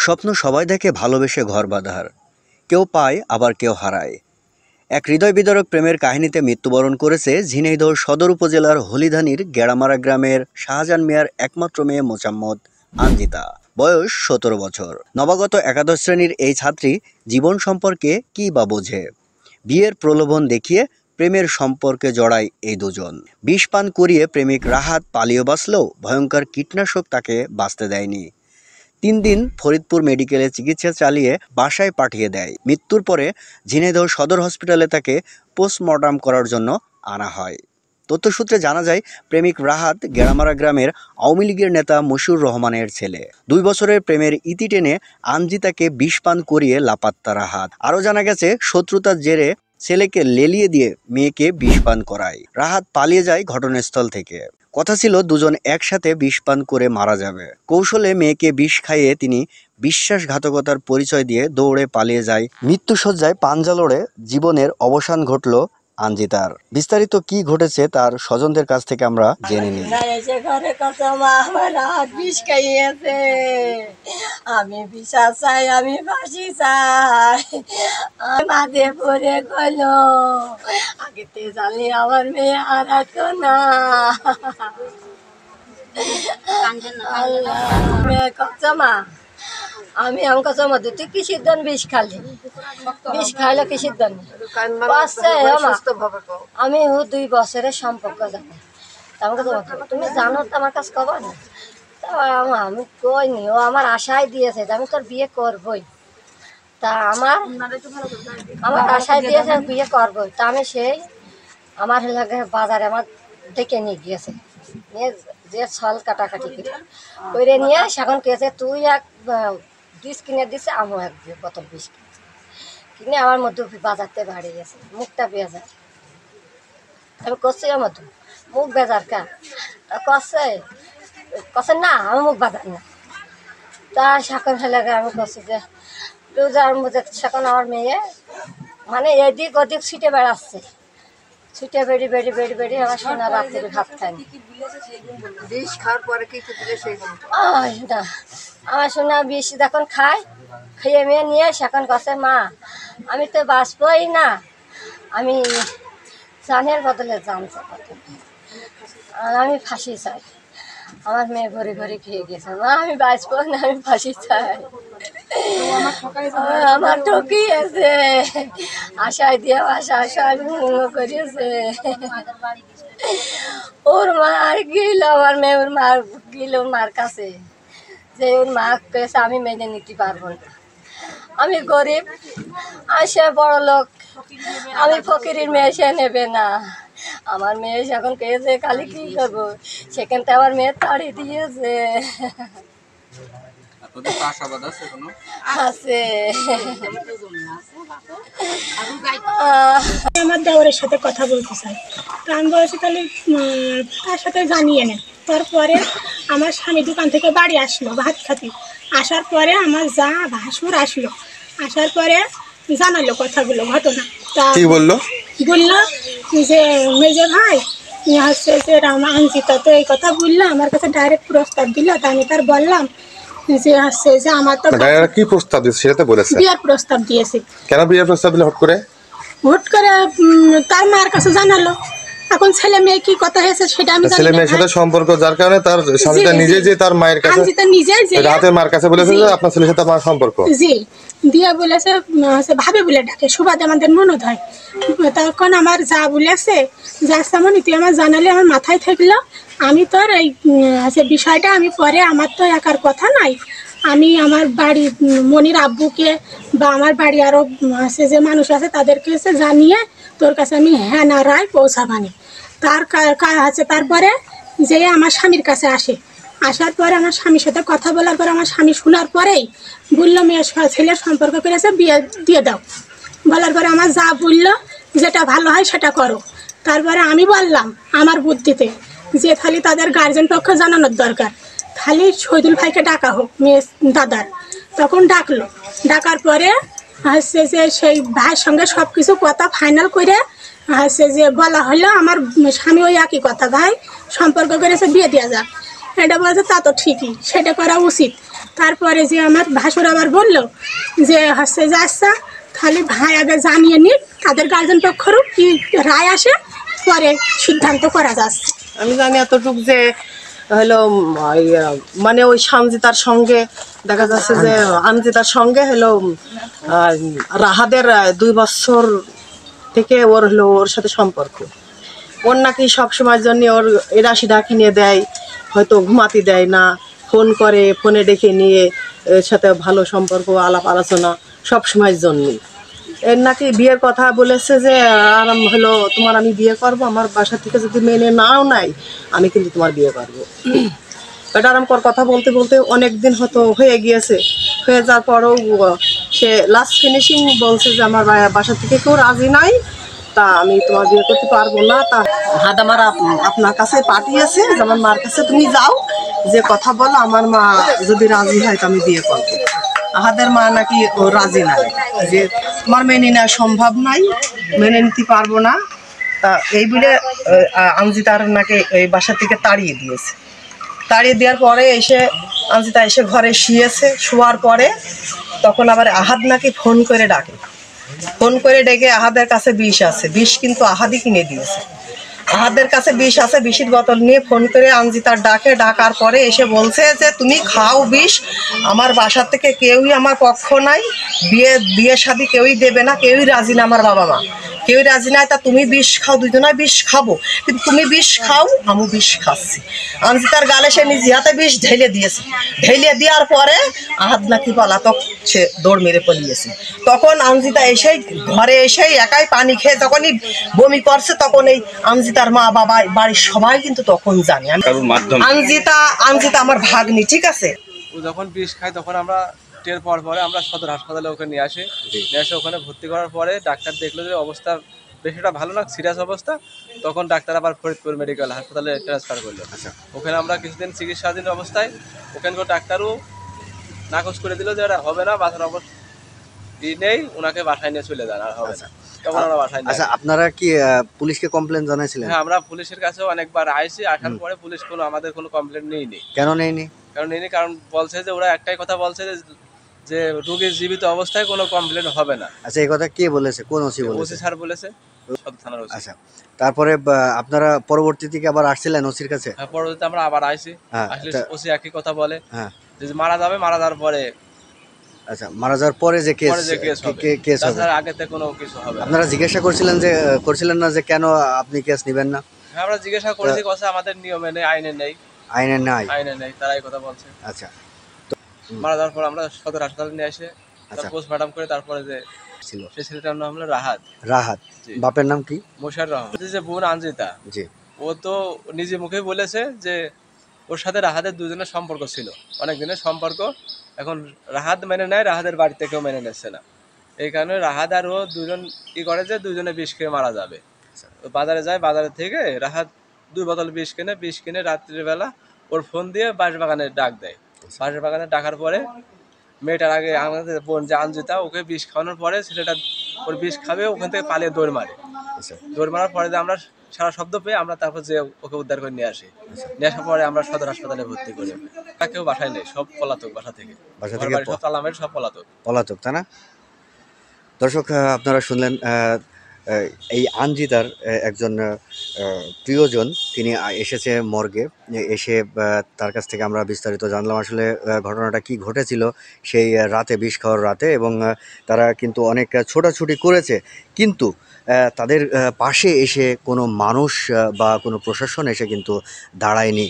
স্বপ্ন সবাই দেখে ভালোবেসে ঘর বাঁধার, কেউ পায় আবার কেউ হারায়। এক হৃদয় বিদারক প্রেমের কাহিনীতে মৃত্যুবরণ করেছে ঝিনাইদহ সদর উপজেলার হলিধানির গেড়ামারা গ্রামের শাহজাহান মিয়ার একমাত্র মেয়ে মোচাম্মদ আঞ্জিতা। বয়স ১৭ বছর। নবাগত একাদশ শ্রেণীর এই ছাত্রী জীবন সম্পর্কে কী বা বোঝে? বিয়ের প্রলোভন দেখিয়ে প্রেমের সম্পর্কে জড়ায় এই দুজন। বিষ পান করিয়ে প্রেমিক রাহাত পালিয়ে বাঁচলেও ভয়ঙ্কর কীটনাশক তাকে বাঁচতে দেয়নি। ৩ দিন ফরিদপুর মেডিকেলে চিকিৎসা চালিয়ে বাসায় পাঠিয়ে দেয়। মৃত্যুর পরে ঝিনাইদহ সদর হসপিটালে তাকে পোস্টমর্টম করার জন্য আনা হয়। তথ্যসূত্রে জানা যায়, প্রেমিক রাহাত গেড়ামারা গ্রামের আওয়ামী লীগের নেতা মশিউর রহমানের ছেলে। ২ বছরের প্রেমের ইতি টেনে আঞ্জিতাকে বিষ পান করিয়ে লাপাত্তা রাহাত। আরও জানা গেছে, শত্রুতার জেরে ছেলেকে লেলিয়ে দিয়ে মেয়েকে বিষ পান করায়। রাহাত পালিয়ে যায় ঘটনাস্থল থেকে। কথা ছিল দুজন একসাথে বিষ পান করে মারা যাবে। কৌশলে মেয়েকে বিষ খাইয়ে তিনি বিশ্বাসঘাতকতার পরিচয় দিয়ে দৌড়ে পালিয়ে যায়। মৃত্যুশয্যায় পাঞ্জা লড়ে জীবনের অবসান ঘটল আঞ্জিতার। বিস্তারিত কি ঘটেছে তার স্বজনদের কাছ থেকে আমরা জেনে নিই। আমি বিশ্বাস চাই, আমি ফাঁসি চাই। মাঝে পড়ে গেল, আগেতে জানলে আমার মেয়ে হারাতো না। মা আমি আমাকে জমা দিতে কিসের দান বিষ খালি, বিষ খাইলে কিসের দান? আমি 2 বছরের সম্পর্ক জানি, আমাকে জমা দেবো। তুমি জানো তো আমার কাছে খবর না। তা আমি কইনি, ও আমার আশায় দিয়েছে যে আমি তোর বিয়ে করবই। তা আমার আশায় দিয়েছে বিয়ে করবই। তা আমি সেই আমার এলাকায় বাজারে আমার ডেকে নিয়ে গিয়েছে, নিয়ে যে ছল কাটাকাটি করে নিয়ে সেখন কেছে তুই এক বিষ কিনে দিছে, আমিও এক বোতল বিষ কিনেছি। কিনে আমার মধ্যে বাজারতে বাড়ি গেছে, মুখটা বেজার। আমি করছি আমার মুখ বেজার কা কছে না, আমি মুখ বাজার না। তা সেখন এলাকায় আমি করছি যে রোজার মধ্যে সেখন আমার মেয়ে মানে এদিক ওদিক ছিটে বেড়াচ্ছে, ছুটে বেড়ি বেড়ি বেড়ি বেড়ি আমার সোনা রাত্রে ভাত খায়নি। বিষ খাওয়ার পরে কি না, আমার সোনা বিষ যখন খায়, খেয়ে মেয়ে নিয়ে সেখন কাছে মা আমি তো বাঁচবই না, আমি জানের বদলে জান চাই, আমি ফাঁসি চাই। আমার মেয়ে ঘরে ঘরে খেয়ে গেছে, মা আমি বাঁচবো না, আমি ফাঁসি চাই। আমার ঠকিয়েছে, আশায় দিয়ে আশায় ভঙ্গ করিয়েছে। ওর মা আর গেল, আমার মেয়ে ওর মা গেল মার কাছে, যে ওর মা কেছে আমি মেনে নিতে পারবো না, আমি গরিব, আসে বড় লোক, আমি ফকিরের মেয়ে, সে নেবে না। আমার মেয়ে যখন পেয়েছে খালি কি করবো, সেখান থেকে আমার মেয়ে তাড়িয়ে দিয়েছে। আছে আমার দেওরের সাথে কথা বলতে চাই, তো আমি বলছি তাহলে তার সাথে জানিয়ে নেন। তারপরে আমার স্বামী দোকান থেকে বাড়ি আসলো ভাত খাতে, আসার পরে আমার যা ভাসুর আসলো, আসার পরে জানালো কথাগুলো ঘটনা। তা বললো যে মেজর ভাই হচ্ছে যে আঞ্জিতা তো এই কথা বললো, আমার কাছে ডাইরেক্ট প্রস্তাব দিল। তা আমি তার বললাম যে হচ্ছে যে আমার তো কি প্রস্তাব দিয়েছে সেটা তো বলেছে, বিয়ের প্রস্তাব দিয়েছে। কেন বিয়ের প্রস্তাব দিলে হুট করে তার মার কাছে জানালো। এখন ছেলে মেয়ে কি কথা হয়েছে সেটা আমি ছেলে মেয়ের সাথে সম্পর্ক, যার কারণে তার স্বামীটা নিজে যে তার মায়ের কাছে, রাতের মার কাছে বলেছে যে আপনার ছেলের সাথে আমার সম্পর্ক, জি দিয়ে বলেছে ভাবে বলে ডাকে, সুবাদে আমাদের ননদ হয়। তখন আমার যা বলেছে, যা তেমন তুই আমার জানালে আমার মাথায় থাকলো। আমি তোর এই বিষয়টা আমি পরে, আমার তো একার কথা নাই, আমি আমার বাড়ি মনির আব্বুকে বা আমার বাড়ি আরও আছে যে মানুষ আছে তাদেরকে জানিয়ে তোর কাছে আমি হ্যাঁ না রায় পৌঁছাবানি। তারপরে যে আমার স্বামীর কাছে আসার পরে আমার স্বামীর সাথে কথা বলার পরে আমার স্বামী শোনার পরেই বললো মেয়ে ছেলের সম্পর্ক করেছে, বিয়ে দিয়ে দাও। বলার পরে আমার যা বললো যেটা ভালো হয় সেটা করো। তারপরে আমি বললাম আমার বুদ্ধিতে যে খালি তাদের গার্জেন পক্ষ জানানোর দরকার, খালি শহীদুল ভাইকে ডাকা হোক মেয়ে দাদার। তখন ডাকলো, ডাকার পরে হচ্ছে যে সেই ভাইয়ের সঙ্গে সব কিছু কথা ফাইনাল করে হচ্ছে যে বলা হলো আমার স্বামী ওই একই কথা, ভাই সম্পর্ক করেছে বিয়ে দেওয়া যাক। এটা বলছে তা তো ঠিকই, সেটা করা উচিত। তারপরে যে আমার ভাসুর আবার বললো যে হচ্ছে যে আচ্ছা তাহলে ভাই আগে জানিয়ে নিক, তাদের গার্জেন পক্ষেরও কি রায় আসে পরে সিদ্ধান্ত করা যাচ্ছে। আমি জানি এতটুক যে হলো মানে ওই সানজিতার সঙ্গে দেখা যাচ্ছে যে আনজিতার সঙ্গে হলো রাহাদের 2 বছর থেকে ওর সাথে সম্পর্ক। ওর নাকি সবসময়ের জন্য ওর এরাশি ডাকি নিয়ে দেয়, হয়তো ঘুমাতে দেয় না, ফোন করে, ফোনে ডেকে নিয়ে এর সাথে ভালো সম্পর্ক আলাপ আলোচনা সবসময়ের জন্যই। এর নাকি বিয়ের কথা বলেছে যে আরাম হলো তোমার আমি বিয়ে করব, আমার বাসা থেকে যদি মেনে নাও নাই আমি কিন্তু তোমার বিয়ে করবো। এটা আরাম কর কথা বলতে বলতে অনেক দিন হয়তো হয়ে গিয়েছে, হয়ে যাওয়ার পরেও সে লাস্ট ফিনিশিং বলছে যে আমার বাসা থেকে কেউ রাজি নাই, তা আমি তোমার বিয়ে করতে পারবো না। তা হাত আমার আপনার কাছে পাঠিয়েছে যে আমার মার কাছে তুমি যাও, যে কথা বলো, আমার মা যদি রাজি হয় তো আমি বিয়ে করবো। আহাদের মা নাকি ও রাজি নাই, যে তোমার মেনে নেওয়া সম্ভব নাই, মেনে নিতে পারবো না। তা এই বলে আনজিতার নাকি এই বাসা থেকে তাড়িয়ে দিয়েছে। তাড়িয়ে দেওয়ার পরে আনজিতা এসে ঘরে শুয়েছে, শোয়ার পরে তখন আবার আহাদ নাকি ফোন করে ডাকে, ফোন করে ডেকে আহাদের কাছে বিষ আছে, বিষ কিন্তু আহাদি কিনে দিয়েছে। আহাদের কাছে বিষ আছে, বিষের বোতল নিয়ে ফোন করে আনজিতার ডাকার পরে এসে বলছে যে তুমি খাও বিষ, আমার বাসা থেকে কেউই আমার পক্ষ নাই, বিয়ে শাদী কেউই দেবে না, কেউই রাজি না, আমার বাবা মা কেউই রাজি নাই, তা তুমি বিষ খাও, দুজনায় বিষ খাবো, কিন্তু তুমি বিষ খাও, আমি বিষ খাচ্ছি। আনজিতার গালে সে নিজে হাতে বিষ ঢেলে দিয়েছে। ঢেলে দেওয়ার পরে আহাদ নাকি পলাতক, সে দৌড় মেরে পালিয়েছে। তখন আনজিতা এসেই ঘরে এসেই একাই পানি খেয়ে যখনই বমি করছে, তখন এই আনজিতার মা বাবা বাড়ির সবাই কিন্তু তখন জানে। আনজিতা আমার ভাগ্নি, ঠিক আছে। ও যখন বিষ খায় তখন আমরা টের পরে আমরা সদর হাসপাতালে ওকে নিয়ে আসি, ওখানে ভর্তি করার পরে ডাক্তার দেখলো যে অবস্থা বেশিটা ভালো না, সিরিয়াস অবস্থা। তখন ডাক্তার আবার ফরিদপুর মেডিকেল হাসপাতালে ট্রান্সফার করলো। ওখানে আমরা কিছুদিন চিকিৎসাধীন অবস্থায়, ওখানকার ডাক্তারও নাকচ করে দিল যে এটা হবে না, বাসার অবস্থা নেই, ওনাকে বাসায় নিয়ে চলে যান, আর হবে না। তখন আমরা বাসায় নিয়ে। আচ্ছা, আপনারা কি পুলিশকে কমপ্লেন জানাইছিলেন? হ্যাঁ, আমরা পুলিশের কাছেও অনেকবার আইছি, আসার পরে পুলিশ আমাদের কোনো কমপ্লেন নেয়নি। কেন নেয়নি? কারণ বলছে যে ওরা একটাই কথা বলছে যে রোগীর জীবিত অবস্থায় কোনো কমপ্লেন হবে না। আচ্ছা, এই কথা কে বলেছে? কোন ওসি বলেছে? ওসি স্যার বলেছে, সদর থানার ওসি। আচ্ছা, তারপরে আপনারা পরবর্তীতে কি আবার আসছিলেন ওসির কাছে? হ্যাঁ, পরবর্তীতে আমরা আবার আইছি, আসলে ওসি একই কথা বলে, হ্যাঁ, যে মারা যাওয়ার পরে। আচ্ছা, মারা যাওয়ার পরে যে কেস হবে, তার আগে থেকে কোনো কিছু হবে। আপনারা জিজ্ঞাসা করছিলেন না যে কেন আপনি কেস নেবেন না? হ্যাঁ, আমরা জিজ্ঞাসা করেছি, কথা আমাদের নিয়মে নেই, আইনে নেই, তারা এই কথা বলছে। আচ্ছা, মারা যাওয়ার পর আমরা সদর হাসপাতালে নিয়ে এসে পোস্টমর্টম করে তারপরে যে ছিল সেই ছেলেটার নাম হলো রাহাত। বাপের নাম কি? মোশার রহমান। যে বোন আনজিতা, জি, ও তো নিজে মুখে বলেছে যে ওর সাথে রাহাতের দুজনের সম্পর্ক ছিল, অনেক দিনের সম্পর্ক। এখন রাহাত মেনে নেয়, রাহাতের বাড়ি থেকেও মেনে নিচ্ছে না। এই কারণে রাহাত আর ও দুজন কি করে যে দুজনে বিষ খেয়ে মারা যাবে। বাজারে যায়, বাজারে থেকে রাহাত 2 বোতল বিষ কিনে রাত্রিবেলা ওর ফোন দিয়ে বাঁশবাগানে ডাক দেয়। বাঁশবাগানে ডাকার পরে মেয়েটার আগে আমাদের বোন যে আনজিতা, ওকে বিষ খাওয়ানোর পরে ছেলেটা ওর বিষ খাবে, ওখান থেকে পালিয়ে দৌড় মারার পরে যে আমরা সারা শব্দ পেয়ে আমরা তারপর যে ওকে উদ্ধার করে নিয়ে আসি। নিয়ে আসার পরে আমরা সদর হাসপাতালে ভর্তি করি। কেউ বাসায় নেই, সব পলাতক, বাসা থেকে সব তালামের, সব পলাতক, তাই না? দর্শক, আপনারা শুনলেন এই আনজিতার একজন প্রিয়জন, তিনি এসেছে মর্গে, এসে তার কাছ থেকে আমরা বিস্তারিত জানলাম আসলে ঘটনাটা কি ঘটেছিল সেই রাতে, বিষ খাওয়ার রাতে। এবং তারা কিন্তু অনেক ছোটাছুটি করেছে, কিন্তু তাদের পাশে এসে কোনো মানুষ বা কোনো প্রশাসন এসে কিন্তু দাঁড়ায়নি।